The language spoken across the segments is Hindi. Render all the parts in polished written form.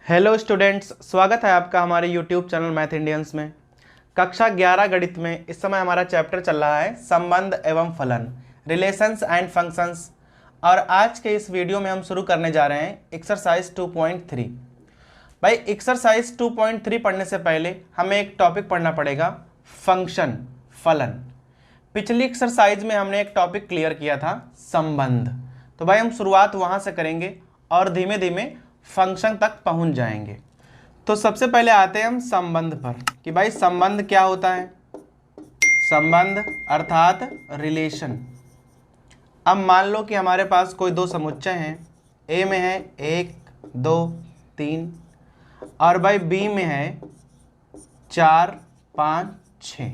हेलो स्टूडेंट्स, स्वागत है आपका हमारे यूट्यूब चैनल मैथ इंडियंस में। कक्षा 11 गणित में इस समय हमारा चैप्टर चल रहा है संबंध एवं फलन, रिलेशंस एंड फंक्शंस। और आज के इस वीडियो में हम शुरू करने जा रहे हैं एक्सरसाइज 2.3। भाई एक्सरसाइज 2.3 पढ़ने से पहले हमें एक टॉपिक पढ़ना पड़ेगा, फंक्शन, फलन। पिछली एक्सरसाइज में हमने एक टॉपिक क्लियर किया था, संबंध। तो भाई हम शुरुआत वहाँ से करेंगे और धीमे धीमे फंक्शन तक पहुंच जाएंगे। तो सबसे पहले आते हैं हम संबंध पर कि भाई संबंध क्या होता है। संबंध अर्थात रिलेशन। अब मान लो कि हमारे पास कोई दो समुच्चय हैं, ए में है 1 2 3 और भाई बी में है 4 5 6।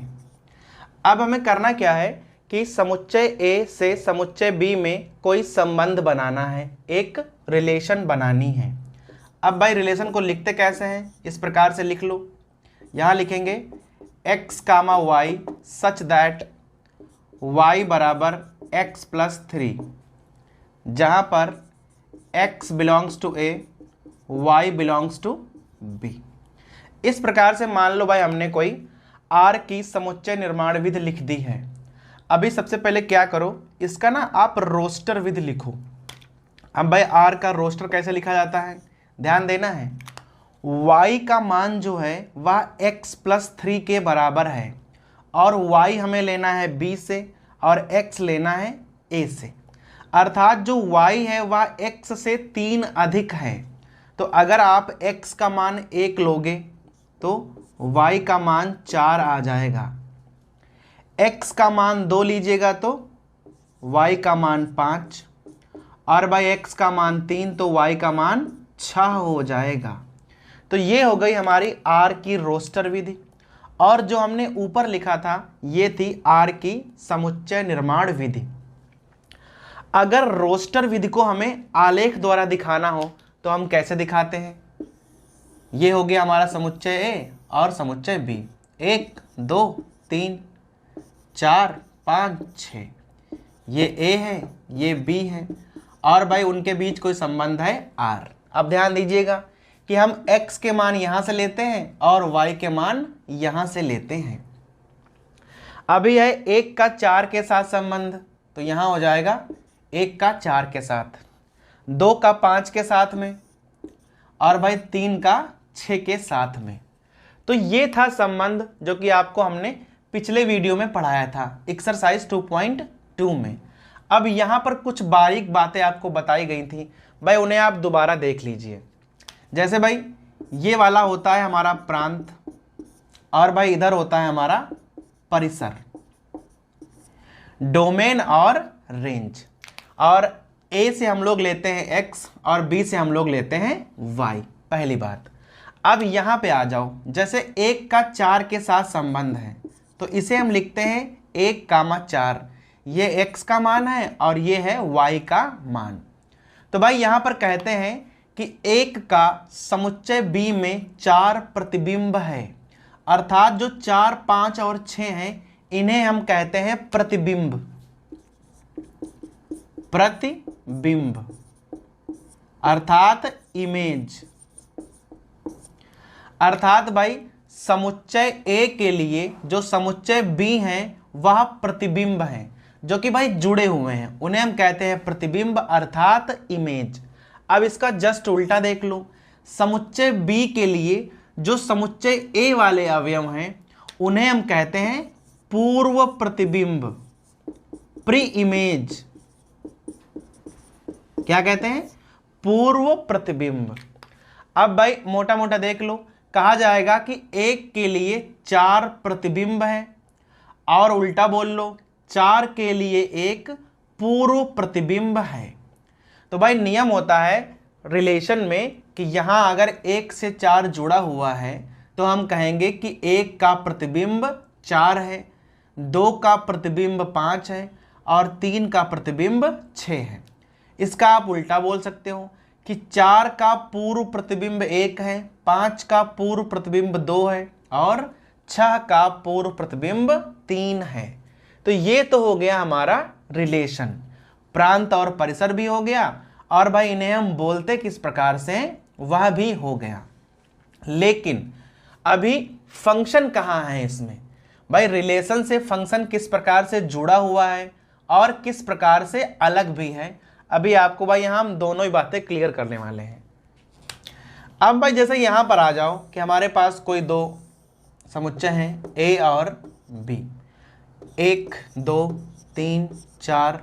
अब हमें करना क्या है कि समुच्चय ए से समुच्चय बी में कोई संबंध बनाना है, एक रिलेशन बनानी है। अब भाई रिलेशन को लिखते कैसे हैं, इस प्रकार से लिख लो। यहाँ लिखेंगे x comma y such that y बराबर x प्लस 3, जहाँ पर x belongs to a, y belongs to b। इस प्रकार से मान लो भाई हमने कोई r की समुच्चय निर्माण विधि लिख दी है। अभी सबसे पहले क्या करो, इसका ना आप रोस्टर विधि लिखो। अब भाई r का रोस्टर कैसे लिखा जाता है, ध्यान देना है। y का मान जो है वह x प्लस 3 के बराबर है और y हमें लेना है b से और x लेना है a से। अर्थात जो y है वह x से 3 अधिक है। तो अगर आप x का मान 1 लोगे तो y का मान 4 आ जाएगा। x का मान 2 लीजिएगा तो y का मान 5 और भाई x का मान 3 तो y का मान 6 हो जाएगा। तो ये हो गई हमारी r की रोस्टर विधि। और जो हमने ऊपर लिखा था ये थी r की समुच्चय निर्माण विधि। अगर रोस्टर विधि को हमें आलेख द्वारा दिखाना हो तो हम कैसे दिखाते हैं। ये हो गया हमारा समुच्चय a और समुच्चय b, 1 2 3 4 5 6। ये a है, ये b है और भाई उनके बीच कोई संबंध है r। अब ध्यान दीजिएगा कि हम x के मान यहां से लेते हैं और y के मान यहां से लेते हैं। अभी है 1 का 4 के साथ संबंध, तो यहां हो जाएगा 1 का 4 के साथ, 2 का 5 के साथ में और भाई 3 का 6 के साथ में। तो ये था संबंध जो कि आपको हमने पिछले वीडियो में पढ़ाया था एक्सरसाइज 2.2 में। अब यहां पर कुछ बारीक बातें आपको बताई गई थी, भाई उन्हें आप दोबारा देख लीजिए। जैसे भाई ये वाला होता है हमारा प्रांत और भाई इधर होता है हमारा परिसर, डोमेन और रेंज। और ए से हम लोग लेते हैं x और b से हम लोग लेते हैं y, पहली बात। अब यहां पे आ जाओ, जैसे 1 का 4 के साथ संबंध है तो इसे हम लिखते हैं 1 कामा 4। ये x का मान है और ये है y का मान। तो भाई यहां पर कहते हैं कि 1 का समुच्चय b में 4 प्रतिबिंब है। अर्थात जो 4 5 और 6 हैं इन्हें हम कहते हैं प्रतिबिंब। प्रतिबिंब अर्थात इमेज। अर्थात भाई समुच्चय a के लिए जो समुच्चय b है वह प्रतिबिंब है, जो कि भाई जुड़े हुए हैं, उन्हें हम कहते हैं प्रतिबिंब अर्थात इमेज। अब इसका जस्ट उल्टा देख लो, समुच्चय b के लिए जो समुच्चय a वाले अवयव हैं उन्हें हम कहते हैं पूर्व प्रतिबिंब, प्री इमेज। क्या कहते हैं, पूर्व प्रतिबिंब। अब भाई मोटा मोटा देख लो, कहा जाएगा कि 1 के लिए 4 प्रतिबिंब है और उल्टा बोल लो 4 के लिए 1 पूर्व प्रतिबिंब है। तो भाई नियम होता है रिलेशन में कि यहां अगर 1 से 4 जुड़ा हुआ है तो हम कहेंगे कि 1 का प्रतिबिंब 4 है, 2 का प्रतिबिंब 5 है और 3 का प्रतिबिंब 6 है। इसका आप उल्टा बोल सकते हो कि 4 का पूर्व प्रतिबिंब 1 है, 5 का पूर्व प्रतिबिंब 2 है और 6 का पूर्व प्रतिबिंब 3 है। तो ये तो हो गया हमारा रिलेशन। प्रांत और परिसर भी हो गया और भाई इन्हें हम बोलते किस प्रकार से, वह भी हो गया। लेकिन अभी फंक्शन कहाँ है इसमें? भाई रिलेशन से फंक्शन किस प्रकार से जुड़ा हुआ है और किस प्रकार से अलग भी है, अभी आपको भाई यहाँ हम दोनों ही बातें क्लियर करने वाले हैं। अब भाई जैसे यहाँ पर आ जाओ कि हमारे पास कोई दो समुच्चय हैं ए और बी, 1 2 3 4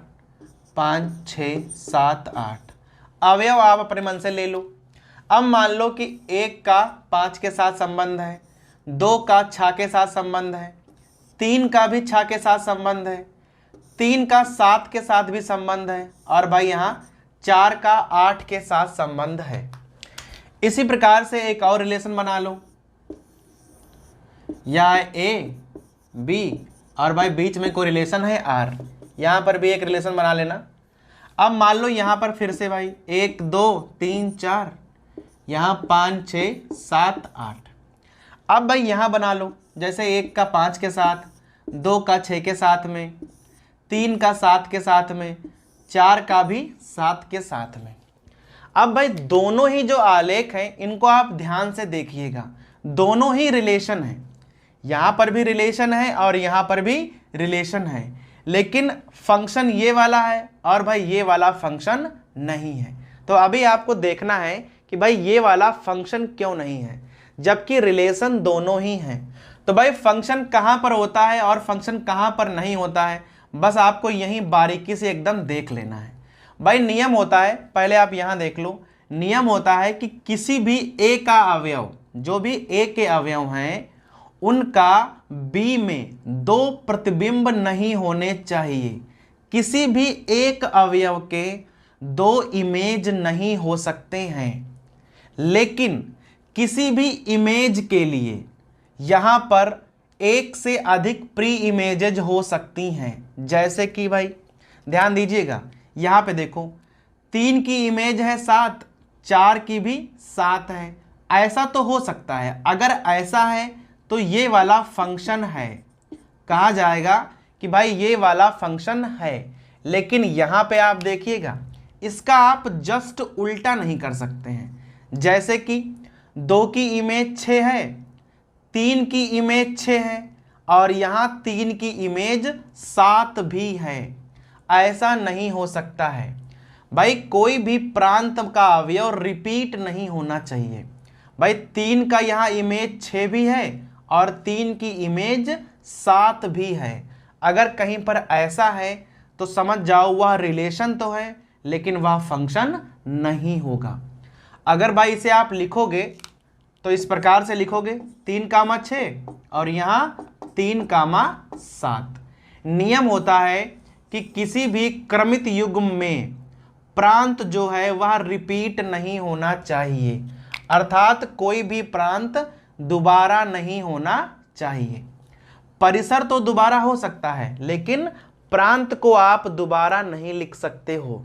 5 6 7 8 अवयव आप अपने मन से ले लो। अब मान लो कि 1 का 5 के साथ संबंध है, 2 का 6 के साथ संबंध है, 3 का भी 6 के साथ संबंध है, 3 का 7 के साथ भी संबंध है और भाई यहाँ 4 का 8 के साथ संबंध है। इसी प्रकार से एक और रिलेशन बना लो, या ए बी और भाई बीच में कोई रिलेशन है आर, यहाँ पर भी एक रिलेशन बना लेना। अब मान लो यहाँ पर फिर से भाई 1 2 3 4, यहाँ 5 6 7 8। अब भाई यहाँ बना लो जैसे 1 का 5 के साथ, 2 का 6 के साथ में, 3 का 7 के साथ में, 4 का भी 7 के साथ में। अब भाई दोनों ही जो आलेख हैं इनको आप ध्यान से देखिएगा, दोनों ही रिलेशन है, यहाँ पर भी रिलेशन है और यहाँ पर भी रिलेशन है, लेकिन फंक्शन ये वाला है और भाई ये वाला फंक्शन नहीं है। तो अभी आपको देखना है कि भाई ये वाला फंक्शन क्यों नहीं है जबकि रिलेशन दोनों ही हैं। तो भाई फंक्शन कहाँ पर होता है और फंक्शन कहाँ पर नहीं होता है, बस आपको यही बारीकी से एकदम देख लेना है। भाई नियम होता है, पहले आप यहाँ देख लो, नियम होता है कि किसी भी ए का अवयव, जो भी ए के अवयव हैं उनका बी में 2 प्रतिबिंब नहीं होने चाहिए। किसी भी एक अवयव के 2 इमेज नहीं हो सकते हैं, लेकिन किसी भी इमेज के लिए यहाँ पर 1 से अधिक प्री इमेजेज हो सकती हैं। जैसे कि भाई ध्यान दीजिएगा, यहाँ पे देखो 3 की इमेज है 7, 4 की भी 7 है, ऐसा तो हो सकता है। अगर ऐसा है तो ये वाला फंक्शन है, कहा जाएगा कि भाई ये वाला फंक्शन है। लेकिन यहाँ पे आप देखिएगा इसका आप जस्ट उल्टा नहीं कर सकते हैं। जैसे कि 2 की इमेज 6 है, 3 की इमेज 6 है और यहाँ 3 की इमेज 7 भी है, ऐसा नहीं हो सकता है। भाई कोई भी प्रांत का अवयव रिपीट नहीं होना चाहिए। भाई 3 का यहाँ इमेज 6 भी है और 3 की इमेज 7 भी है। अगर कहीं पर ऐसा है तो समझ जाओ वह रिलेशन तो है लेकिन वह फंक्शन नहीं होगा। अगर भाई इसे आप लिखोगे तो इस प्रकार से लिखोगे 3 कामा 6 और यहाँ 3 कामा 7। नियम होता है कि किसी भी क्रमित युग्म में प्रांत जो है वह रिपीट नहीं होना चाहिए, अर्थात कोई भी प्रांत दोबारा नहीं होना चाहिए। परिसर तो दोबारा हो सकता है लेकिन प्रांत को आप दोबारा नहीं लिख सकते हो।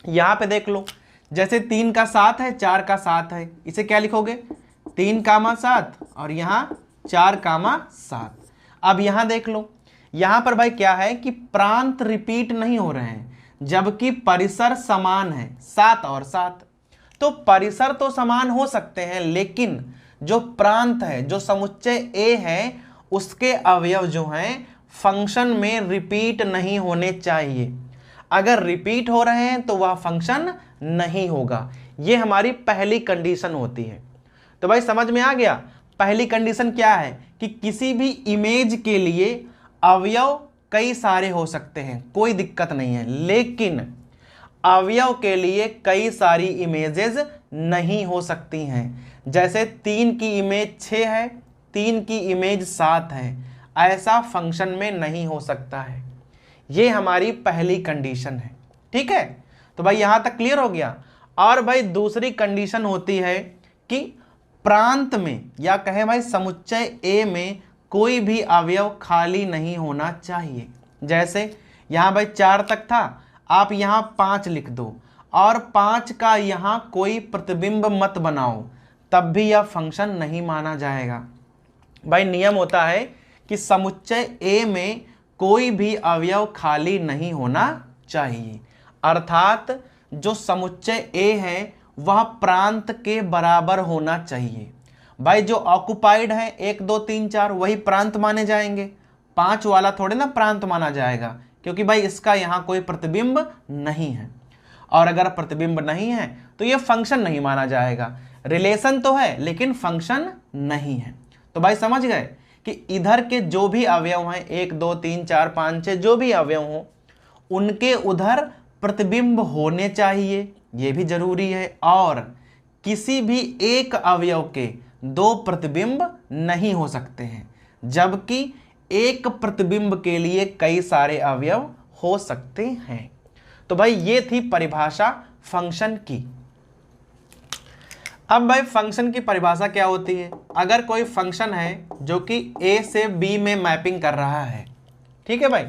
यहाँ पे देख लो जैसे 3 का 7 है, 4 का 7 है, इसे क्या लिखोगे 3 कामा 7 और यहाँ 4 कामा 7। अब यहाँ देख लो, यहाँ पर भाई क्या है कि प्रांत रिपीट नहीं हो रहे हैं जबकि परिसर समान है 7 और 7। तो परिसर तो समान हो सकते हैं लेकिन जो प्रांत है, जो समुच्चय ए है, उसके अवयव जो हैं फंक्शन में रिपीट नहीं होने चाहिए। अगर रिपीट हो रहे हैं तो वह फंक्शन नहीं होगा। ये हमारी पहली कंडीशन होती है। तो भाई समझ में आ गया, पहली कंडीशन क्या है कि किसी भी इमेज के लिए अवयव कई सारे हो सकते हैं, कोई दिक्कत नहीं है, लेकिन अवयव के लिए कई सारी इमेजेस नहीं हो सकती हैं। जैसे 3 की इमेज 6 है, 3 की इमेज 7 है, ऐसा फंक्शन में नहीं हो सकता है। ये हमारी पहली कंडीशन है, ठीक है। तो भाई यहाँ तक क्लियर हो गया। और भाई दूसरी कंडीशन होती है कि प्रांत में या कहें भाई समुच्चय ए में कोई भी अवयव खाली नहीं होना चाहिए। जैसे यहाँ भाई 4 तक था, आप यहाँ 5 लिख दो और 5 का यहाँ कोई प्रतिबिंब मत बनाओ, तब भी यह फंक्शन नहीं माना जाएगा। भाई नियम होता है कि समुच्चय ए में कोई भी अवयव खाली नहीं होना चाहिए, अर्थात जो समुच्चय ए है वह प्रांत के बराबर होना चाहिए। भाई जो ऑक्युपाइड है 1 2 3 4 वही प्रांत माने जाएंगे, 5 वाला थोड़े ना प्रांत माना जाएगा, क्योंकि भाई इसका यहाँ कोई प्रतिबिंब नहीं है, और अगर प्रतिबिंब नहीं है तो ये फंक्शन नहीं माना जाएगा। रिलेशन तो है लेकिन फंक्शन नहीं है। तो भाई समझ गए कि इधर के जो भी अवयव हैं 1 2 3 4 5 6 जो भी अवयव हों उनके उधर प्रतिबिंब होने चाहिए, ये भी जरूरी है, और किसी भी एक अवयव के 2 प्रतिबिंब नहीं हो सकते हैं, जबकि एक प्रतिबिंब के लिए कई सारे अवयव हो सकते हैं। तो भाई ये थी परिभाषा फंक्शन की। अब भाई फंक्शन की परिभाषा क्या होती है? अगर कोई फंक्शन है जो कि a से b में मैपिंग कर रहा है, ठीक है भाई,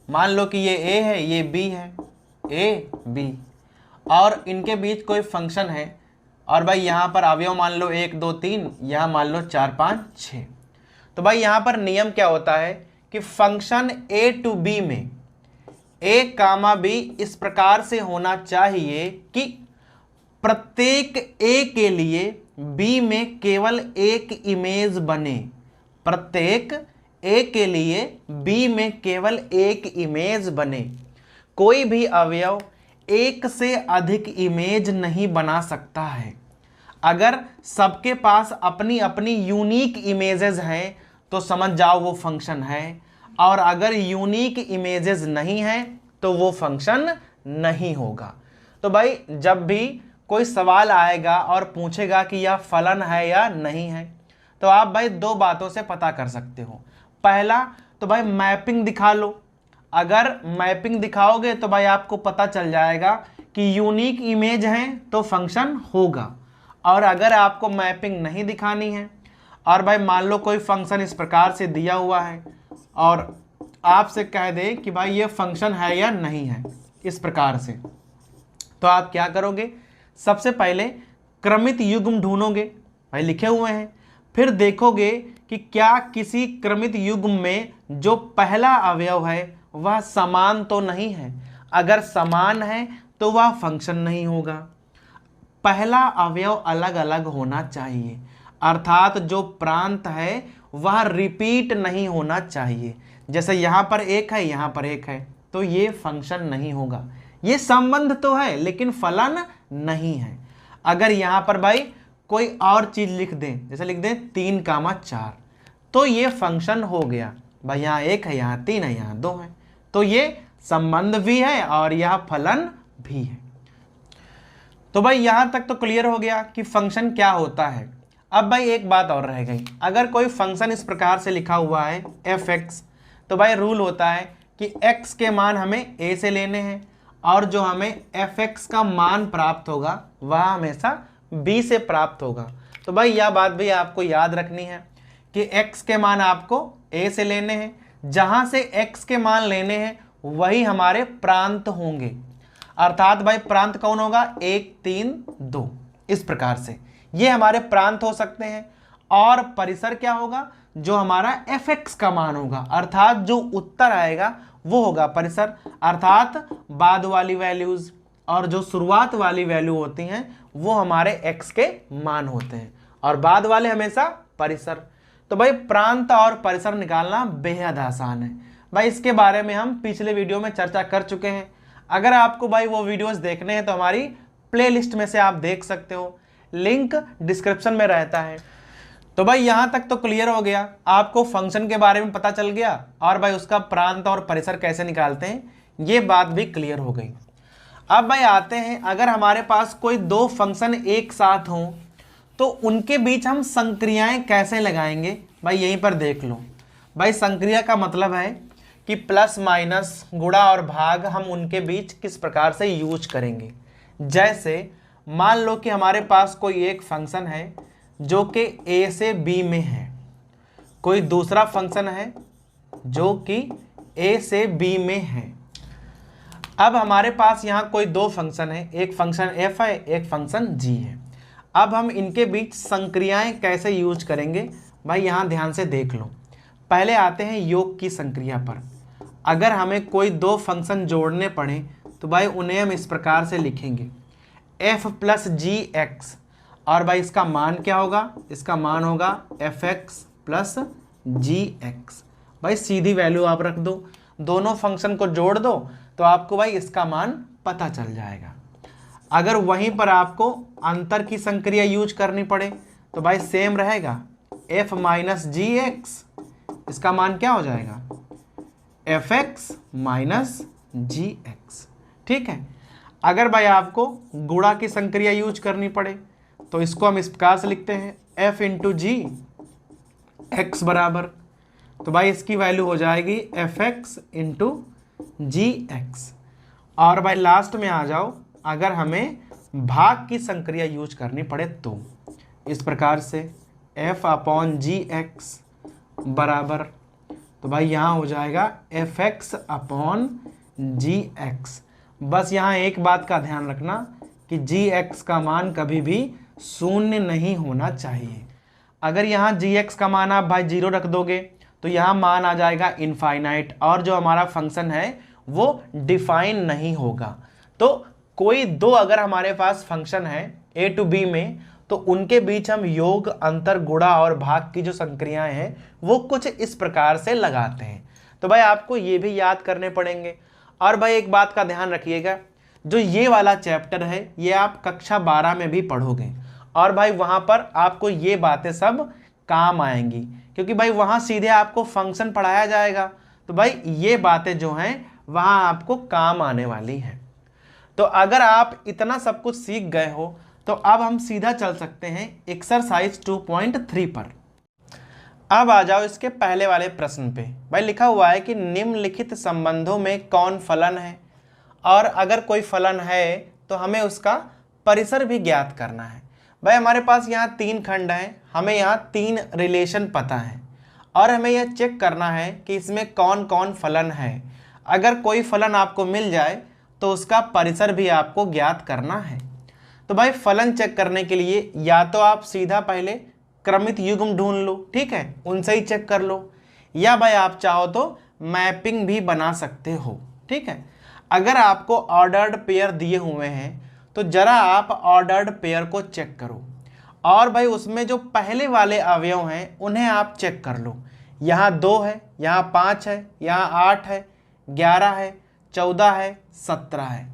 मान लो कि ये a है ये b है, a b, और इनके बीच कोई फंक्शन है, और भाई यहाँ पर अवयव मान लो 1 2 3, यहाँ मान लो 4 5 6। तो भाई यहाँ पर नियम क्या होता है कि फंक्शन a टू b में a कामा b इस प्रकार से होना चाहिए कि प्रत्येक a के लिए b में केवल एक इमेज बने, प्रत्येक a के लिए b में केवल एक इमेज बने। कोई भी अवयव एक से अधिक इमेज नहीं बना सकता है। अगर सबके पास अपनी अपनी यूनिक इमेजेस हैं तो समझ जाओ वो फंक्शन है, और अगर यूनिक इमेजेस नहीं हैं तो वो फंक्शन नहीं होगा। तो भाई जब भी कोई सवाल आएगा और पूछेगा कि यह फलन है या नहीं है, तो आप भाई 2 बातों से पता कर सकते हो। पहला तो भाई मैपिंग दिखा लो, अगर मैपिंग दिखाओगे तो भाई आपको पता चल जाएगा कि यूनिक इमेज है तो फंक्शन होगा। और अगर आपको मैपिंग नहीं दिखानी है, और भाई मान लो कोई फंक्शन इस प्रकार से दिया हुआ है और आपसे कह दे कि भाई ये फंक्शन है या नहीं है इस प्रकार से, तो आप क्या करोगे? सबसे पहले क्रमित युग्म ढूंढोगे, भाई लिखे हुए हैं, फिर देखोगे कि क्या किसी क्रमित युग्म में जो पहला अवयव है वह समान तो नहीं है। अगर समान है तो वह फंक्शन नहीं होगा। पहला अवयव अलग अलग होना चाहिए, अर्थात जो प्रांत है वह रिपीट नहीं होना चाहिए। जैसे यहाँ पर 1 है यहाँ पर 1 है, तो ये फंक्शन नहीं होगा। ये संबंध तो है लेकिन फलन नहीं है। अगर यहाँ पर भाई कोई और चीज लिख दें, जैसे लिख दें 3 कामा 4, तो ये फंक्शन हो गया। भाई यहाँ 1 है यहाँ 3 है यहाँ 2 है, तो ये संबंध भी है और यह फलन भी है। तो भाई यहाँ तक तो क्लियर हो गया कि फंक्शन क्या होता है। अब भाई एक बात और रह गई, अगर कोई फंक्शन इस प्रकार से लिखा हुआ है f(x), तो भाई रूल होता है कि x के मान हमें a से लेने हैं, और जो हमें f(x) का मान प्राप्त होगा वह हमेशा b से प्राप्त होगा। तो भाई यह बात भी आपको याद रखनी है कि x के मान आपको a से लेने हैं, जहां से x के मान लेने हैं वही हमारे प्रांत होंगे। अर्थात भाई प्रांत कौन होगा? 1 3 2, इस प्रकार से ये हमारे प्रांत हो सकते हैं। और परिसर क्या होगा? जो हमारा f(x) का मान होगा, अर्थात जो उत्तर आएगा वो होगा परिसर, अर्थात बाद वाली वैल्यूज, और जो शुरुआत वाली वैल्यू होती हैं वो हमारे x के मान होते हैं, और बाद वाले हमेशा परिसर। तो भाई प्रांत और परिसर निकालना बेहद आसान है। भाई इसके बारे में हम पिछले वीडियो में चर्चा कर चुके हैं। अगर आपको भाई वो वीडियोस देखने हैं तो हमारी प्लेलिस्ट में से आप देख सकते हो, लिंक डिस्क्रिप्शन में रहता है। तो भाई यहाँ तक तो क्लियर हो गया, आपको फंक्शन के बारे में पता चल गया, और भाई उसका प्रांत और परिसर कैसे निकालते हैं ये बात भी क्लियर हो गई। अब भाई आते हैं, अगर हमारे पास कोई 2 फंक्शन एक साथ हों तो उनके बीच हम संक्रियाएं कैसे लगाएंगे? भाई यहीं पर देख लो। भाई संक्रिया का मतलब है कि प्लस माइनस गुणा और भाग हम उनके बीच किस प्रकार से यूज करेंगे। जैसे मान लो कि हमारे पास कोई एक फंक्शन है जो कि a से b में है, कोई दूसरा फंक्शन है जो कि a से b में है। अब हमारे पास यहाँ कोई 2 फंक्शन है, एक फंक्शन f है एक फंक्शन g है। अब हम इनके बीच संक्रियाएं कैसे यूज करेंगे? भाई यहाँ ध्यान से देख लो। पहले आते हैं योग की संक्रिया पर। अगर हमें कोई 2 फंक्शन जोड़ने पड़े तो भाई उन्हें हम इस प्रकार से लिखेंगे, एफ प्लस जी एक्स, और भाई इसका मान क्या होगा, इसका मान होगा एफ एक्स प्लस जी एक्स। भाई सीधी वैल्यू आप रख दो, दोनों फंक्शन को जोड़ दो तो आपको भाई इसका मान पता चल जाएगा। अगर वहीं पर आपको अंतर की संक्रिया यूज करनी पड़े तो भाई सेम रहेगा, एफ माइनस जी एक्स, इसका मान क्या हो जाएगा, एफ एक्स माइनस जी एक्स। ठीक है। अगर भाई आपको गुणा की संक्रिया यूज करनी पड़े तो इसको हम इस प्रकार से लिखते हैं, एफ इंटू जी एक्स बराबर, तो भाई इसकी वैल्यू हो जाएगी एफ एक्स इंटू जी एक्स। और भाई लास्ट में आ जाओ, अगर हमें भाग की संक्रिया यूज करनी पड़े तो इस प्रकार से एफ अपॉन जी एक्स बराबर, तो भाई यहाँ हो जाएगा एफ एक्स अपॉन जी एक्स। बस यहाँ एक बात का ध्यान रखना कि जी एक्स का मान कभी भी शून्य नहीं होना चाहिए। अगर यहाँ जी एक्स का मान आप भाई 0 रख दोगे तो यहाँ मान आ जाएगा इनफाइनाइट, और जो हमारा फंक्शन है वो डिफाइन नहीं होगा। तो कोई दो अगर हमारे पास फंक्शन है ए टू बी में, तो उनके बीच हम योग, अंतर, गुणा और भाग की जो संक्रियाएं हैं वो कुछ इस प्रकार से लगाते हैं। तो भाई आपको ये भी याद करने पड़ेंगे। और भाई एक बात का ध्यान रखिएगा, जो ये वाला चैप्टर है ये आप कक्षा 12 में भी पढ़ोगे, और भाई वहाँ पर आपको ये बातें सब काम आएंगी, क्योंकि भाई वहाँ सीधे आपको फंक्शन पढ़ाया जाएगा। तो भाई ये बातें जो हैं वहाँ आपको काम आने वाली हैं। तो अगर आप इतना सब कुछ सीख गए हो तो अब हम सीधा चल सकते हैं एक्सरसाइज 2.3 पर। अब आ जाओ इसके पहले वाले प्रश्न पे। भाई लिखा हुआ है कि निम्नलिखित संबंधों में कौन फलन है, और अगर कोई फलन है तो हमें उसका परिसर भी ज्ञात करना है। भाई हमारे पास यहाँ 3 खंड हैं, हमें यहाँ 3 रिलेशन पता है, और हमें यह चेक करना है कि इसमें कौन कौन फलन है। अगर कोई फलन आपको मिल जाए तो उसका परिसर भी आपको ज्ञात करना है। तो भाई फलन चेक करने के लिए या तो आप सीधा पहले क्रमित युग्म ढूंढ लो, ठीक है, उनसे ही चेक कर लो, या भाई आप चाहो तो मैपिंग भी बना सकते हो। ठीक है। अगर आपको ऑर्डर्ड पेयर दिए हुए हैं तो जरा आप ऑर्डर्ड पेयर को चेक करो, और भाई उसमें जो पहले वाले अवयव हैं उन्हें आप चेक कर लो। यहाँ 2 है, यहाँ 5 है, यहाँ 8 है, 11 है, 14 है, 17 है।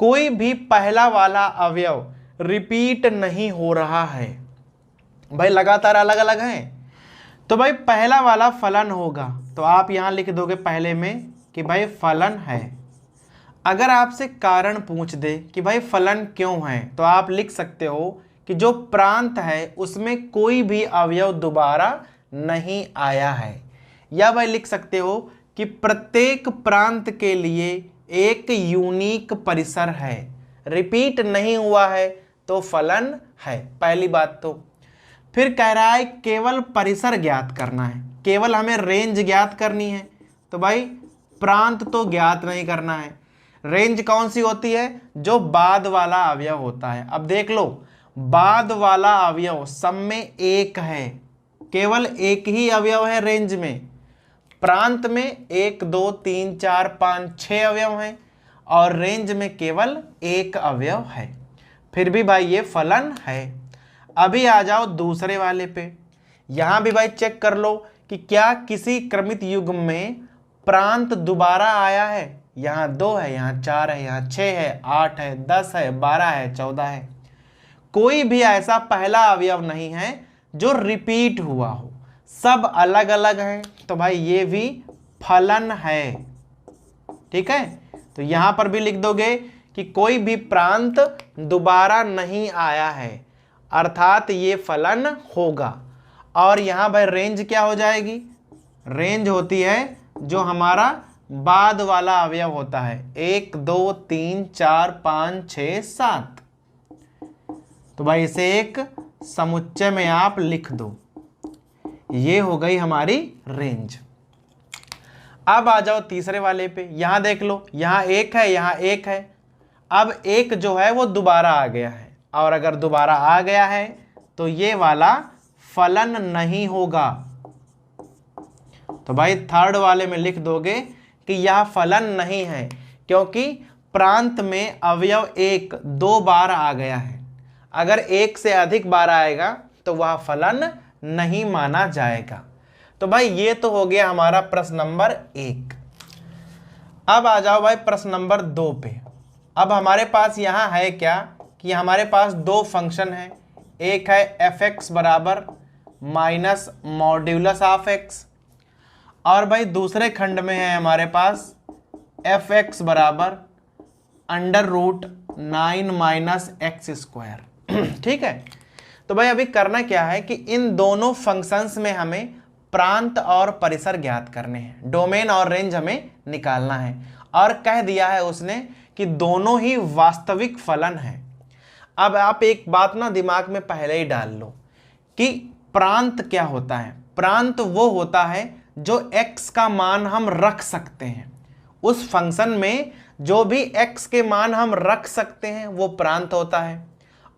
कोई भी पहला वाला अवयव रिपीट नहीं हो रहा है, भाई लगातार अलग अलग हैं। तो भाई पहला वाला फलन होगा, तो आप यहां लिख दोगे पहले में कि भाई फलन है। अगर आपसे कारण पूछ दे कि भाई फलन क्यों है, तो आप लिख सकते हो कि जो प्रांत है उसमें कोई भी अवयव दोबारा नहीं आया है, या भाई लिख सकते हो कि प्रत्येक प्रांत के लिए एक यूनिक परिसर है, रिपीट नहीं हुआ है तो फलन है। पहली बात तो फिर कह रहा है केवल परिसर ज्ञात करना है, केवल हमें रेंज ज्ञात करनी है। तो भाई प्रांत तो ज्ञात नहीं करना है, रेंज कौन सी होती है, जो बाद वाला अवयव होता है। अब देख लो, बाद वाला अवयव सब में एक है, केवल एक ही अवयव है रेंज में। प्रांत में 1 2 3 4 5 6 अवयव हैं, और रेंज में केवल एक अवयव है, फिर भी भाई ये फलन है। अभी आ जाओ दूसरे वाले पे, यहां भी भाई चेक कर लो कि क्या किसी क्रमित युग्म में प्रांत दोबारा आया है। यहाँ 2 है, यहाँ 4 है, यहाँ 6 है, 8 है, 10 है, 12 है, 14 है। कोई भी ऐसा पहला अवयव नहीं है जो रिपीट हुआ हो, सब अलग अलग हैं, तो भाई ये भी फलन है। ठीक है। तो यहां पर भी लिख दोगे कि कोई भी प्रांत दोबारा नहीं आया है, अर्थात ये फलन होगा। और यहां भाई रेंज क्या हो जाएगी, रेंज होती है जो हमारा बाद वाला अवयव होता है, 1 2 3 4 5 6 7। तो भाई इसे एक समुच्चय में आप लिख दो, ये हो गई हमारी रेंज। अब आ जाओ तीसरे वाले पे, यहां देख लो, यहां 1 है, यहां 1 है। अब 1 जो है वो दोबारा आ गया है, और अगर दोबारा आ गया है तो ये वाला फलन नहीं होगा। तो भाई थर्ड वाले में लिख दोगे कि यह फलन नहीं है, क्योंकि प्रांत में अवयव एक 2 बार आ गया है, अगर एक से अधिक बार आएगा तो वह फलन नहीं माना जाएगा। तो भाई ये तो हो गया हमारा प्रश्न नंबर 1। अब आ जाओ भाई प्रश्न नंबर 2 पे। अब हमारे पास यहाँ है क्या कि हमारे पास दो फंक्शन है, एक है एफ एक्स बराबर माइनस मॉड्यूलस ऑफ एक्स, और भाई दूसरे खंड में है हमारे पास एफ एक्स बराबर under root 9 minus x square. ठीक है, तो भाई अभी करना क्या है कि इन दोनों फंक्शंस में हमें प्रांत और परिसर ज्ञात करने हैं, डोमेन और रेंज हमें निकालना है, और कह दिया है उसने कि दोनों ही वास्तविक फलन हैं। अब आप एक बात ना दिमाग में पहले ही डाल लो कि प्रांत क्या होता है। प्रांत वो होता है जो x का मान हम रख सकते हैं, उस फंक्शन में जो भी x के मान हम रख सकते हैं वो प्रांत होता है,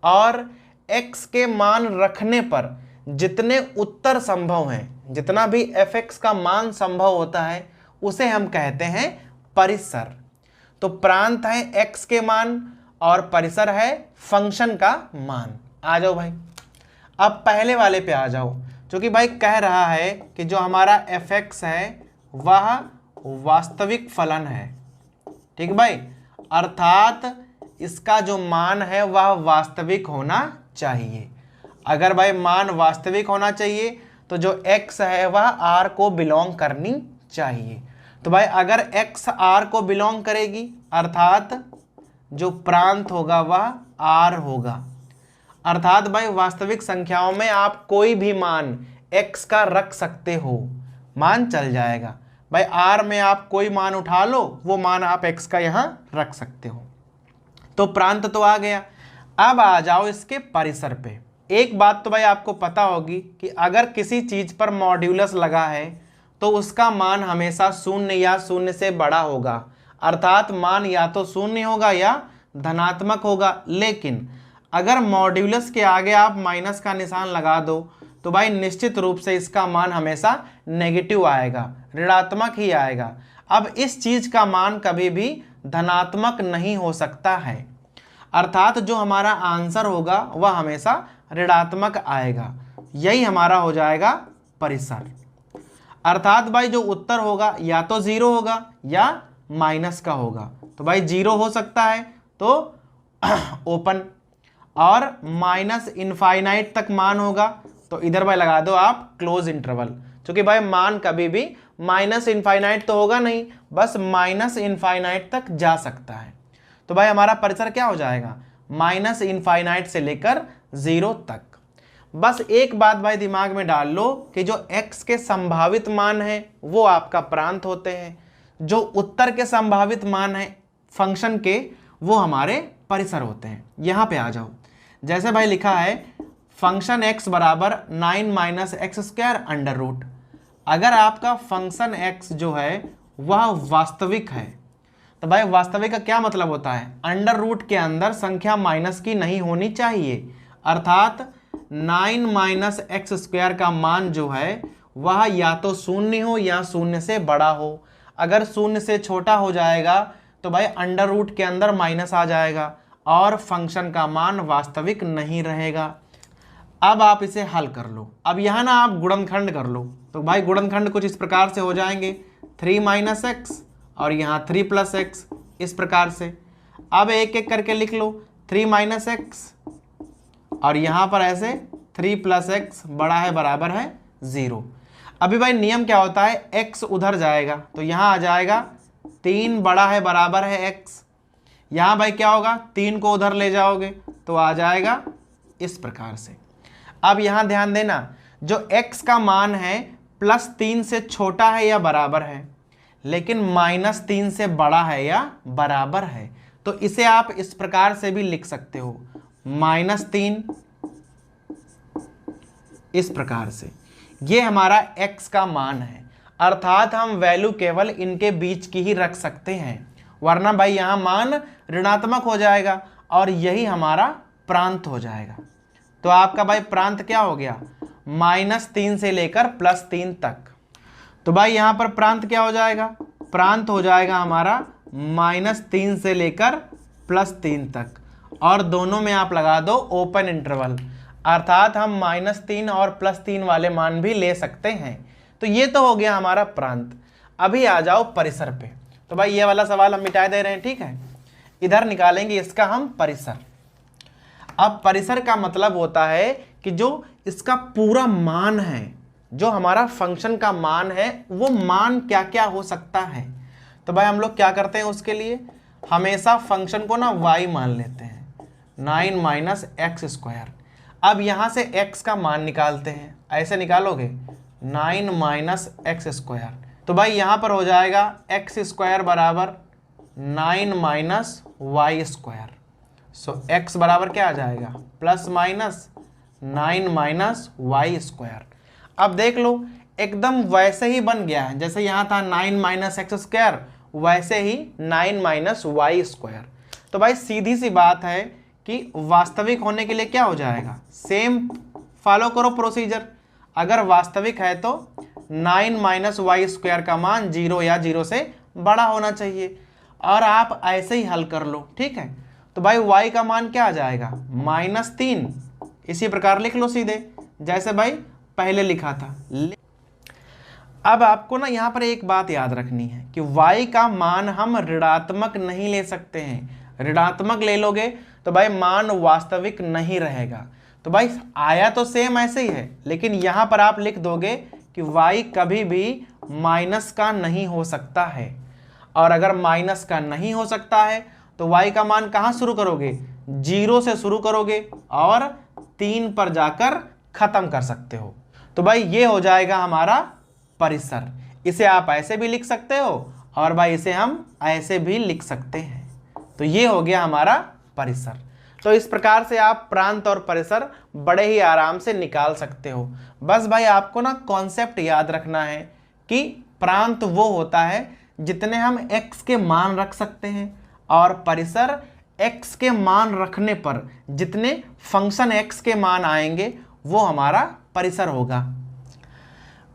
और x के मान रखने पर जितने उत्तर संभव हैं, जितना भी fx का मान संभव होता है उसे हम कहते हैं परिसर। तो प्रांत है x के मान और परिसर है फंक्शन का मान। आ जाओ भाई, अब पहले वाले पे आ जाओ, क्योंकि भाई कह रहा है कि जो हमारा fx है वह वास्तविक फलन है। ठीक भाई, अर्थात इसका जो मान है वह वास्तविक होना चाहिए। अगर भाई मान वास्तविक होना चाहिए तो जो x है वह r को बिलोंग करनी चाहिए। तो भाई अगर x r को बिलोंग करेगी अर्थात जो प्रांत होगा वह r होगा। अर्थात भाई वास्तविक संख्याओं में आप कोई भी मान x का रख सकते हो, मान चल जाएगा। भाई r में आप कोई मान उठा लो, वो मान आप x का यहाँ रख सकते हो। तो प्रांत तो आ गया। अब आ जाओ इसके परिसर पे। एक बात तो भाई आपको पता होगी कि अगर किसी चीज पर मॉड्यूलस लगा है तो उसका मान हमेशा शून्य या शून्य से बड़ा होगा, अर्थात मान या तो शून्य होगा या धनात्मक होगा। लेकिन अगर मॉड्यूलस के आगे आप माइनस का निशान लगा दो तो भाई निश्चित रूप से इसका मान हमेशा नेगेटिव आएगा, ऋणात्मक ही आएगा। अब इस चीज का मान कभी भी धनात्मक नहीं हो सकता है, अर्थात जो हमारा आंसर होगा वह हमेशा ऋणात्मक आएगा। यही हमारा हो जाएगा परिसर। अर्थात भाई जो उत्तर होगा या तो 0 होगा या माइनस का होगा। तो भाई 0 हो सकता है तो ओपन, और माइनस इनफाइनाइट तक मान होगा तो इधर भाई लगा दो आप क्लोज इंटरवल, क्योंकि भाई मान कभी भी माइनस इनफाइनाइट तो होगा नहीं, बस माइनस इनफाइनाइट तक जा सकता है। तो भाई हमारा परिसर क्या हो जाएगा, माइनस इनफाइनाइट से लेकर 0 तक। बस एक बात भाई दिमाग में डाल लो कि जो x के संभावित मान है वो आपका प्रांत होते हैं, जो उत्तर के संभावित मान है फंक्शन के वो हमारे परिसर होते हैं। यहाँ पे आ जाओ, जैसे भाई लिखा है फंक्शन x बराबर 9 minus x square under root. अगर आपका फंक्शन x जो है वह वास्तविक है तो भाई वास्तविक का क्या मतलब होता है, अंडर रूट के अंदर संख्या माइनस की नहीं होनी चाहिए, अर्थात 9 माइनस एक्स स्क्वायर का मान जो है वह या तो शून्य हो या शून्य से बड़ा हो। अगर शून्य से छोटा हो जाएगा तो भाई अंडर रूट के अंदर माइनस आ जाएगा और फंक्शन का मान वास्तविक नहीं रहेगा। अब आप इसे हल कर लो। अब यहाँ ना आप गुणनखंड कर लो, तो भाई गुणनखंड कुछ इस प्रकार से हो जाएंगे, 3 माइनस एक्स और यहाँ 3 प्लस एक्स, इस प्रकार से। अब एक एक करके लिख लो, 3 माइनस एक्स और यहाँ पर ऐसे 3 प्लस एक्स बड़ा है बराबर है 0। अभी भाई नियम क्या होता है, x उधर जाएगा तो यहाँ आ जाएगा 3 बड़ा है बराबर है x। यहाँ भाई क्या होगा, 3 को उधर ले जाओगे तो आ जाएगा इस प्रकार से। अब यहाँ ध्यान देना, जो x का मान है +3 से छोटा है या बराबर है, लेकिन -3 से बड़ा है या बराबर है, तो इसे आप इस प्रकार से भी लिख सकते हो, -3 इस प्रकार से। ये हमारा x का मान है, अर्थात हम वैल्यू केवल इनके बीच की ही रख सकते हैं, वरना भाई यहाँ मान ऋणात्मक हो जाएगा और यही हमारा प्रांत हो जाएगा। तो आपका भाई प्रांत क्या हो गया, -3 से लेकर +3 तक। तो भाई यहाँ पर प्रांत क्या हो जाएगा, प्रांत हो जाएगा हमारा -3 से लेकर +3 तक, और दोनों में आप लगा दो ओपन इंटरवल, अर्थात हम -3 और +3 वाले मान भी ले सकते हैं। तो ये तो हो गया हमारा प्रांत। अभी आ जाओ परिसर पे। तो भाई ये वाला सवाल हम मिटा दे रहे हैं, ठीक है। इधर निकालेंगे इसका हम परिसर। अब परिसर का मतलब होता है कि जो इसका पूरा मान है, जो हमारा फंक्शन का मान है, वो मान क्या क्या हो सकता है। तो भाई हम लोग क्या करते हैं उसके लिए, हमेशा फंक्शन को ना y मान लेते हैं, 9 - x²। अब यहाँ से x का मान निकालते हैं, ऐसे निकालोगे 9 - x²। तो भाई यहाँ पर हो जाएगा x² बराबर 9 - y²। सो x बराबर क्या आ जाएगा, ±9 - y²। अब देख लो एकदम वैसे ही बन गया है, जैसे यहाँ था 9 - x², वैसे ही 9 - y²। तो भाई सीधी सी बात है कि वास्तविक होने के लिए क्या हो जाएगा, सेम फॉलो करो प्रोसीजर। अगर वास्तविक है तो 9 - y² का मान 0 या 0 से बड़ा होना चाहिए, और आप ऐसे ही हल कर लो, ठीक है। तो भाई y का मान क्या आ जाएगा, -3। इसी प्रकार लिख लो सीधे, जैसे भाई पहले लिखा था। अब आपको ना यहाँ पर एक बात याद रखनी है कि y का मान हम ऋणात्मक नहीं ले सकते हैं। ऋणात्मक ले लोगे तो भाई मान वास्तविक नहीं रहेगा। तो भाई आया तो सेम ऐसे ही है, लेकिन यहाँ पर आप लिख दोगे कि y कभी भी माइनस का नहीं हो सकता है, और अगर माइनस का नहीं हो सकता है तो y का मान कहाँ शुरू करोगे, 0 से शुरू करोगे और 3 पर जाकर खत्म कर सकते हो। तो भाई ये हो जाएगा हमारा परिसर। इसे आप ऐसे भी लिख सकते हो, और भाई इसे हम ऐसे भी लिख सकते हैं। तो ये हो गया हमारा परिसर। तो इस प्रकार से आप प्रांत और परिसर बड़े ही आराम से निकाल सकते हो। बस भाई आपको ना कॉन्सेप्ट याद रखना है कि प्रांत वो होता है जितने हम x के मान रख सकते हैं, और परिसर x के मान रखने पर जितने फंक्शन x के मान आएंगे वो हमारा परिसर होगा।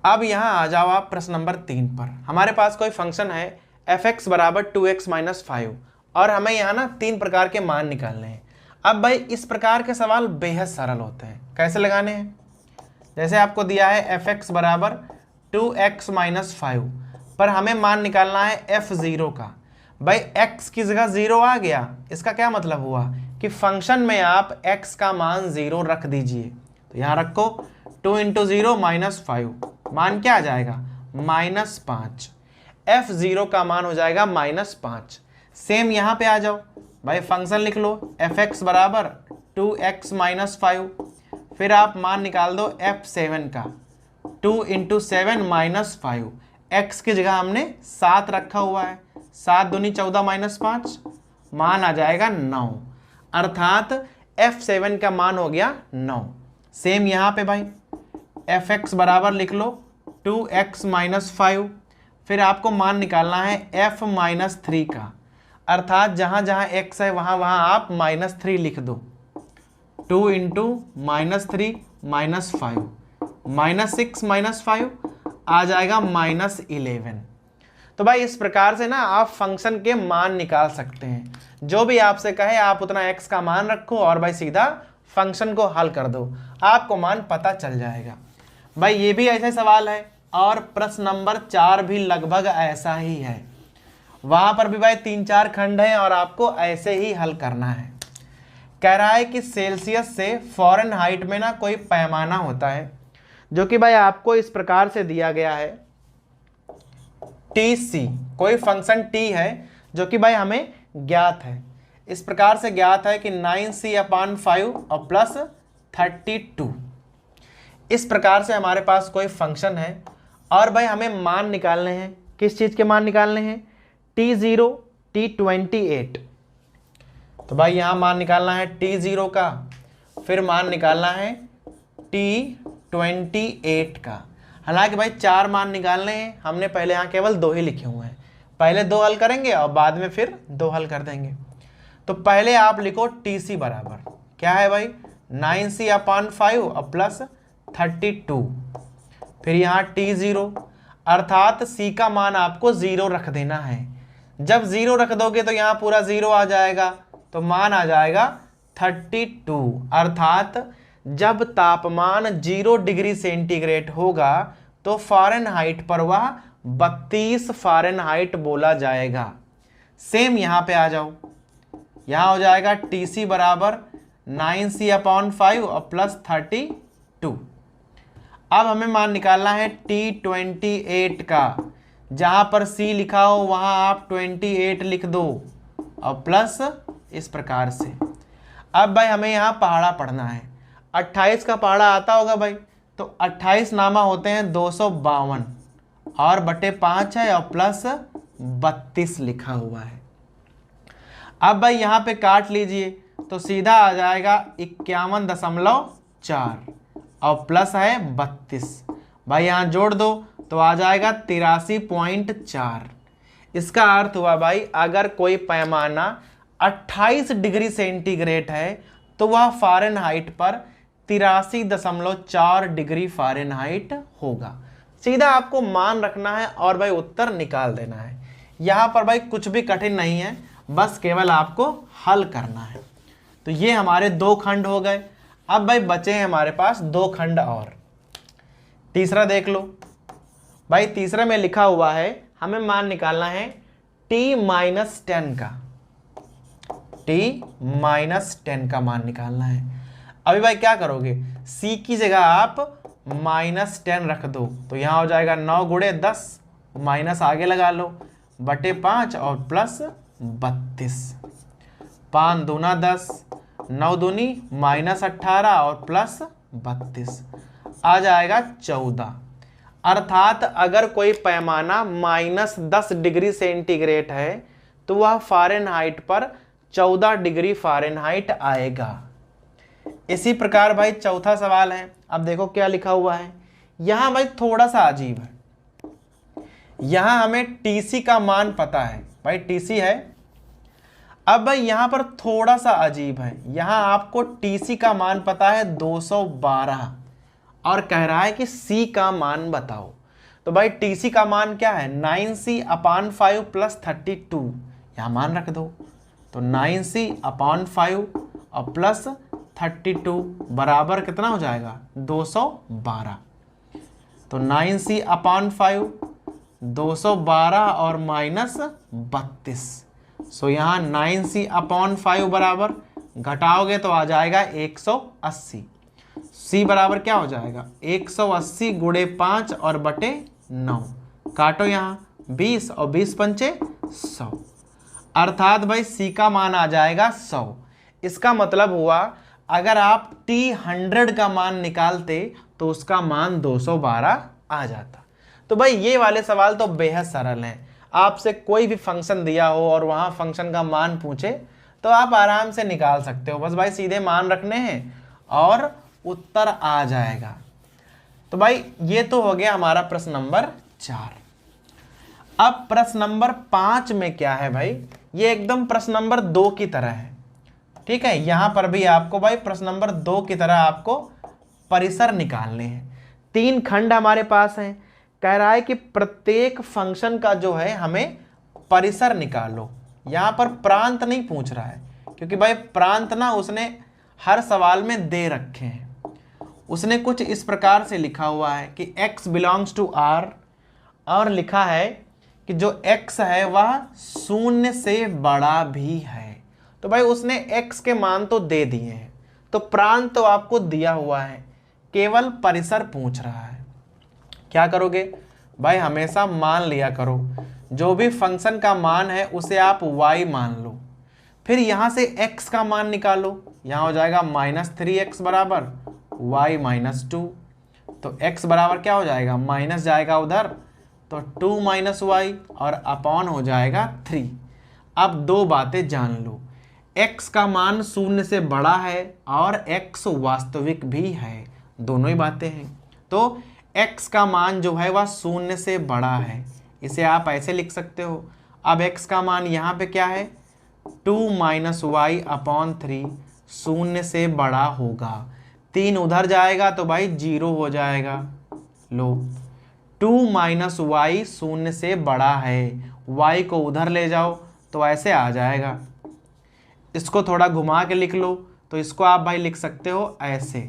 अब यहाँ आ जाओ आप प्रश्न नंबर 3 पर। हमारे पास कोई फंक्शन है f(x) = 2x - 5, और हमें यहाँ ना 3 प्रकार के मान निकालने हैं। अब भाई इस प्रकार के सवाल बेहद सरल होते हैं। कैसे लगाने हैं, जैसे आपको दिया है f(x) = 2x - 5, पर हमें मान निकालना है f(0) का। भाई x की जगह 0 आ गया, इसका क्या मतलब हुआ कि फंक्शन में आप x का मान 0 रख दीजिए। तो यहाँ रखो 2 × 0 - 5, मान क्या आ जाएगा, -5। f(0) का मान हो जाएगा -5। सेम यहाँ पे आ जाओ भाई, फंक्शन लिख लो f(x) = 2x - 5, फिर आप मान निकाल दो f(7) का, 2 × 7 - 5। x की जगह हमने 7 रखा हुआ है, 7 दूनी 14 - 5, मान आ जाएगा 9, अर्थात f(7) का मान हो गया 9। सेम यहाँ पे भाई f(x) बराबर लिख लो 2x - 5, फिर आपको मान निकालना है f-3 का, अर्थात जहाँ जहाँ x है वहाँ वहाँ आप -3 लिख दो। 2 × -3 - 5, -6 - 5 आ जाएगा -11। तो भाई इस प्रकार से ना आप फंक्शन के मान निकाल सकते हैं। जो भी आपसे कहे आप उतना x का मान रखो और भाई सीधा फंक्शन को हल कर दो, आपको मान पता चल जाएगा। भाई ये भी ऐसे सवाल है, और प्रश्न नंबर 4 भी लगभग ऐसा ही है। वहां पर भी भाई 3-4 खंड हैं और आपको ऐसे ही हल करना है। कह रहा है कि सेल्सियस से फ़ारेनहाइट में ना कोई पैमाना होता है, जो कि भाई आपको इस प्रकार से दिया गया है TC। कोई फंक्शन t है जो कि भाई हमें ज्ञात है, इस प्रकार से ज्ञात है कि 9c/5 और प्लस 32। इस प्रकार से हमारे पास कोई फंक्शन है, और भाई हमें मान निकालने हैं। किस चीज़ के मान निकालने हैं, T0 T28। तो भाई यहाँ मान निकालना है T0 का, फिर मान निकालना है T28 का। हालांकि भाई 4 मान निकालने हैं, हमने पहले यहाँ केवल 2 ही लिखे हुए हैं। पहले 2 हल करेंगे और बाद में फिर 2 हल कर देंगे। तो पहले आप लिखो TC बराबर क्या है भाई, 9c/5 और प्लस 32, फिर यहाँ T0, अर्थात C का मान आपको 0 रख देना है। जब 0 रख दोगे तो यहाँ पूरा 0 आ जाएगा, तो मान आ जाएगा 32। अर्थात जब तापमान 0 डिग्री सेंटीग्रेड होगा तो फ़ारेनहाइट पर वह 32 फ़ारेनहाइट बोला जाएगा। सेम यहाँ पे आ जाओ, यहाँ हो जाएगा TC बराबर 9C/5 और प्लस 32। अब हमें मान निकालना है T28 का। जहाँ पर C लिखा हो वहाँ आप 28 लिख दो और प्लस इस प्रकार से। अब भाई हमें यहाँ पहाड़ा पढ़ना है। 28 का पहाड़ा आता होगा भाई, तो 28 नामा होते हैं 252 और बटे 5 है और प्लस 32 लिखा हुआ है। अब भाई यहाँ पे काट लीजिए तो सीधा आ जाएगा 51.4 और प्लस है 32। भाई यहाँ जोड़ दो तो आ जाएगा 83.4। इसका अर्थ हुआ भाई अगर कोई पैमाना 28 डिग्री सेंटीग्रेड है तो वह फ़ारेनहाइट पर 83.4 डिग्री फ़ारेनहाइट होगा। सीधा आपको मान रखना है और भाई उत्तर निकाल देना है। यहाँ पर भाई कुछ भी कठिन नहीं है, बस केवल आपको हल करना है। तो ये हमारे 2 खंड हो गए। अब भाई बचे हैं हमारे पास 2 खंड और। तीसरा देख लो भाई, तीसरे में लिखा हुआ है हमें मान निकालना है T-10 का। T-10 का मान निकालना है। अभी भाई क्या करोगे, C की जगह आप -10 रख दो तो यहाँ हो जाएगा 9 × 10, माइनस आगे लगा लो बटे 5 और प्लस 32। 5 दूना 10, 9 दूनी -18 और प्लस 32 आ जाएगा 14। अर्थात अगर कोई पैमाना -10 डिग्री सेंटीग्रेड है तो वह फ़ारेनहाइट पर 14 डिग्री फ़ारेनहाइट आएगा। इसी प्रकार भाई चौथा सवाल है। अब देखो क्या लिखा हुआ है। यहाँ भाई थोड़ा सा अजीब है। यहाँ हमें TC का मान पता है, भाई TC है। अब भाई यहाँ पर थोड़ा सा अजीब है। यहाँ आपको TC का मान पता है 212 और कह रहा है कि C का मान बताओ। तो भाई TC का मान क्या है, 9C/5 प्लस 32। यहाँ मान रख दो तो 9C/5 और प्लस 32 बराबर कितना हो जाएगा 212। तो 9C/5 212 और माइनस 32। सो यहाँ 9C/5 बराबर घटाओगे तो आ जाएगा 180। C बराबर क्या हो जाएगा 180 × 5 और बटे 9। काटो यहाँ 20 और 20 पंचे 100। अर्थात भाई C का मान आ जाएगा 100। इसका मतलब हुआ अगर आप T100 का मान निकालते तो उसका मान 212 आ जाता। तो भाई ये वाले सवाल तो बेहद सरल हैं। आपसे कोई भी फंक्शन दिया हो और वहाँ फंक्शन का मान पूछे तो आप आराम से निकाल सकते हो। बस भाई सीधे मान रखने हैं और उत्तर आ जाएगा। तो भाई ये तो हो गया हमारा प्रश्न नंबर 4। अब प्रश्न नंबर 5 में क्या है भाई, ये एकदम प्रश्न नंबर 2 की तरह है। ठीक है, यहाँ पर भी आपको भाई प्रश्न नंबर 2 की तरह आपको परिसर निकालने हैं। 3 खंड हमारे पास हैं। कह रहा है कि प्रत्येक फंक्शन का जो है हमें परिसर निकालो। यहाँ पर प्रांत नहीं पूछ रहा है क्योंकि भाई प्रांत ना उसने हर सवाल में दे रखे हैं। उसने कुछ इस प्रकार से लिखा हुआ है कि x बिलोंग्स टू R और लिखा है कि जो x है वह 0 से बड़ा भी है। तो भाई उसने x के मान तो दे दिए हैं, तो प्रांत तो आपको दिया हुआ है, केवल परिसर पूछ रहा है। क्या करोगे भाई, हमेशा मान लिया करो। जो भी फंक्शन का मान है उसे आप y मान लो, फिर यहाँ से x का मान निकालो। यहाँ हो जाएगा -3x बराबर y - 2। तो x बराबर क्या हो जाएगा, माइनस जाएगा उधर तो 2 - y और अपॉन हो जाएगा 3। अब दो बातें जान लो, x का मान 0 से बड़ा है और x वास्तविक भी है, दोनों ही बातें हैं। तो x का मान जो है वह 0 से बड़ा है, इसे आप ऐसे लिख सकते हो। अब x का मान यहाँ पे क्या है, 2 - y/3 0 से बड़ा होगा। 3 उधर जाएगा तो भाई 0 हो जाएगा। लो 2 - y 0 से बड़ा है, y को उधर ले जाओ तो ऐसे आ जाएगा। इसको थोड़ा घुमा के लिख लो तो इसको आप भाई लिख सकते हो ऐसे।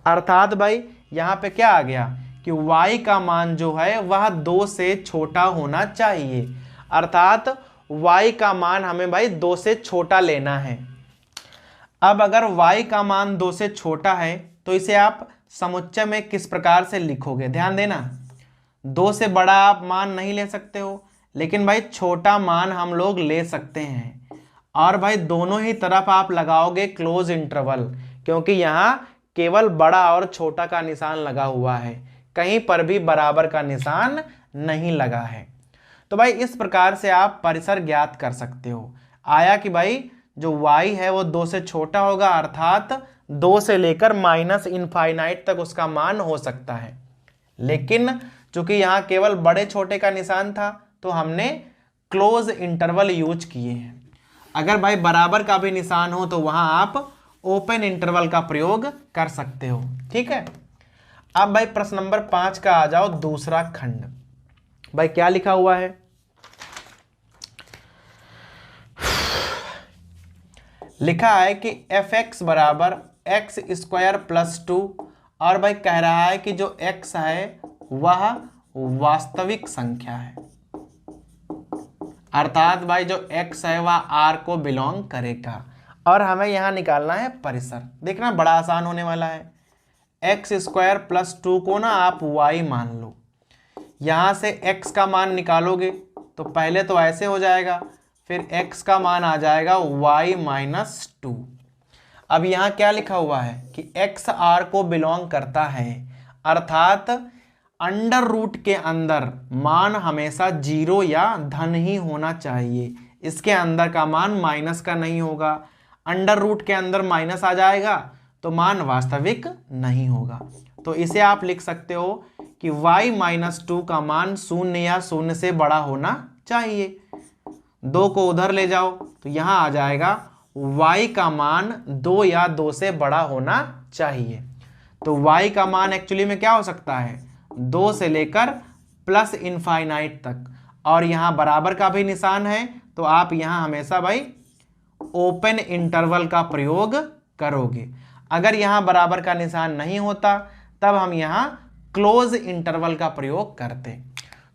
अर्थात भाई यहाँ पे क्या आ गया कि y का मान जो है वह 2 से छोटा होना चाहिए। अर्थात y का मान हमें भाई 2 से छोटा लेना है। अब अगर y का मान 2 से छोटा है तो इसे आप समुच्चय में किस प्रकार से लिखोगे, ध्यान देना। 2 से बड़ा आप मान नहीं ले सकते हो, लेकिन भाई छोटा मान हम लोग ले सकते हैं। और भाई दोनों ही तरफ आप लगाओगे क्लोज इंटरवल, क्योंकि यहाँ केवल बड़ा और छोटा का निशान लगा हुआ है, कहीं पर भी बराबर का निशान नहीं लगा है। तो भाई इस प्रकार से आप परिसर ज्ञात कर सकते हो। आया कि भाई जो y है वो 2 से छोटा होगा, अर्थात 2 से लेकर माइनस इनफाइनाइट तक उसका मान हो सकता है। लेकिन चूंकि यहाँ केवल बड़े छोटे का निशान था तो हमने क्लोज इंटरवल यूज किए हैं। अगर भाई बराबर का भी निशान हो तो वहां आप ओपन इंटरवल का प्रयोग कर सकते हो। ठीक है। अब भाई प्रश्न नंबर 5 का आ जाओ, दूसरा खंड। भाई क्या लिखा हुआ है, लिखा है कि fx बराबर एक्स स्क्वायर प्लस 2, और भाई कह रहा है कि जो x है वह वास्तविक संख्या है। अर्थात भाई जो x है वह r को बिलोंग करेगा, और हमें यहां निकालना है परिसर। देखना बड़ा आसान होने वाला है। एक्स स्क्वायर प्लस 2 को ना आप y मान लो, यहां से x का मान निकालोगे तो पहले तो ऐसे हो जाएगा, फिर x का मान आ जाएगा y माइनस 2। अब यहाँ क्या लिखा हुआ है कि x r को बिलोंग करता है, अर्थात अंडर रूट के अंदर मान हमेशा 0 या धन ही होना चाहिए। इसके अंदर का मान माइनस का नहीं होगा। अंडर रूट के अंदर माइनस आ जाएगा तो मान वास्तविक नहीं होगा। तो इसे आप लिख सकते हो कि y माइनस 2 का मान 0 या 0 से बड़ा होना चाहिए। 2 को उधर ले जाओ तो यहाँ आ जाएगा y का मान 2 या 2 से बड़ा होना चाहिए। तो y का मान एक्चुअली में क्या हो सकता है, 2 से लेकर प्लस इनफाइनाइट तक, और यहाँ बराबर का भी निशान है तो आप यहाँ हमेशा भाई ओपन इंटरवल का प्रयोग करोगे। अगर यहाँ बराबर का निशान नहीं होता तब हम यहाँ क्लोज इंटरवल का प्रयोग करते।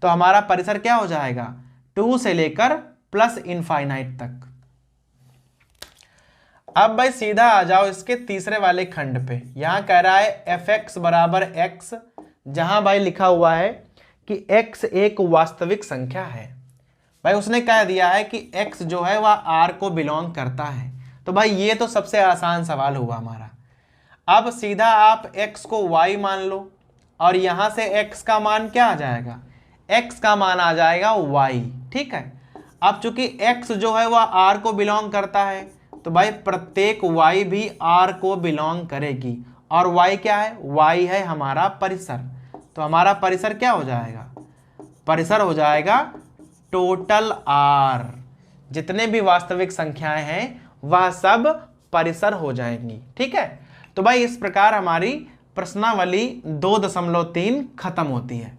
तो हमारा परिसर क्या हो जाएगा, 2 से लेकर प्लस इनफाइनाइट तक। अब भाई सीधा आ जाओ इसके तीसरे वाले खंड पे। यहां कह रहा है fx बराबर x, जहां भाई लिखा हुआ है कि x एक वास्तविक संख्या है। भाई उसने कह दिया है कि x जो है वह r को बिलोंग करता है। तो भाई ये तो सबसे आसान सवाल हुआ हमारा। अब सीधा आप x को y मान लो, और यहां से x का मान क्या आ जाएगा, x का मान आ जाएगा y। ठीक है। अब चूंकि x जो है वह r को बिलोंग करता है तो भाई प्रत्येक y भी r को बिलोंग करेगी, और y क्या है, y है हमारा परिसर। तो हमारा परिसर क्या हो जाएगा, परिसर हो जाएगा टोटल r। जितने भी वास्तविक संख्याएं हैं वह सब परिसर हो जाएंगी। ठीक है। तो भाई इस प्रकार हमारी प्रश्नावली 2.3 खत्म होती है।